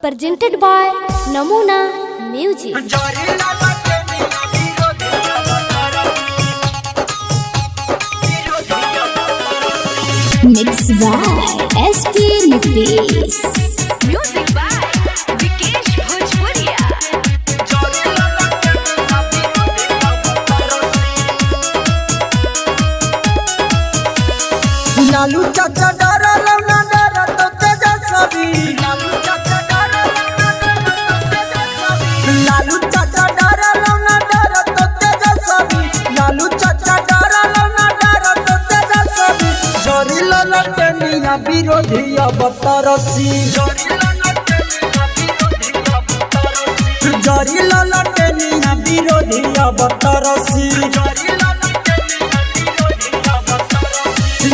presented by Namuna Music. Mixed by SP Nitish. Music by Vikesh Bhojpuria. Lalu चाचा डरल ना डर तो तेजस्वी। लालू चाचा डरल ना डर तो तेजस्वी। लालू चाचा डरल ना डर तो तेजस्वी। जोरी ललटनिया विरोधी अब तरसी। जोरी ललटनिया विरोधी अब तरसी।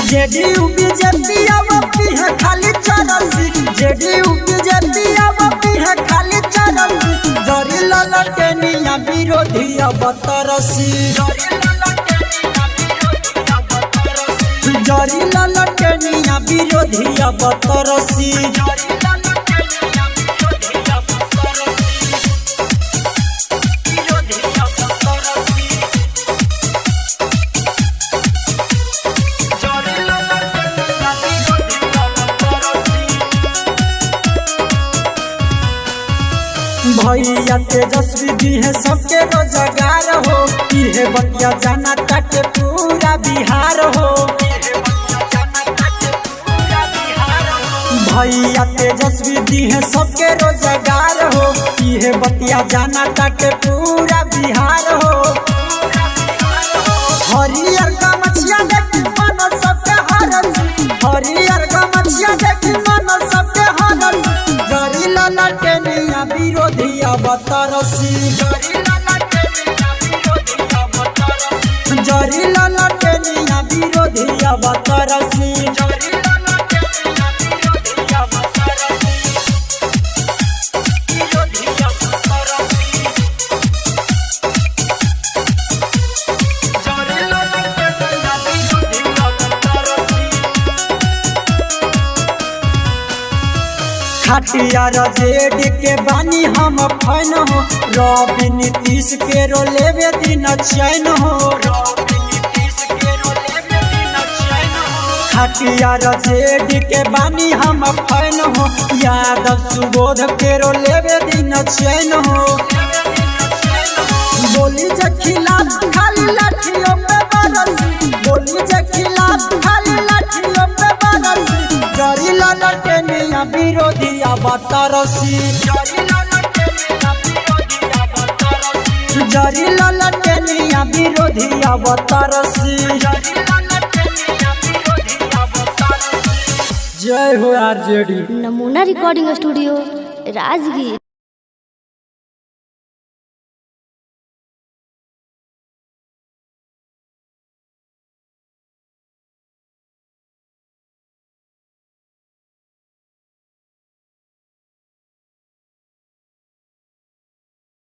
जेडीयू बीजेपी आवती है खाली चरसी। जेडीयू बीजेपी आवती है खाली चरसी। जोरी ललटनिया विरोधी अब तरसी। जोरी ललटनिया विरोधी अब तरसी। भैया तेजस्वी भी है सबके रोजगार हो। ये बतिया जाना ताके पूरा बिहार हो। भैया तेजस्वी भी है सबके रोजगार हो। ये बतिया जाना ताके पूरा बिहार हो। हरियर गमछिया देखी मन सबके हरसी। हरियर गमछिया देखी मन सबके हरसी। जोरी ललटनिया विरोधी अब तरसी। जोरी ललटनिया विरोधी अब तरसी। खटियार जेड के बानी हम फैन हो। रवि नीतीश के रो लेवे दिन चैन हो। खटियार जेड के बानी हम फैन हो। यादव सुबोध के रो लेवे दिन चैन हो। बोली जे खिलाफ खाली लाठियों पे बरसी। बोली जे खिलाफ खाली लाठियों पे बरसी। जोरी ललटनिया विरोधी अब तरसी। जोरी ललटनिया विरोधी अब तरसी। जय हो आरजेडी। नमूना रिकॉर्डिंग स्टूडियो राजगीर।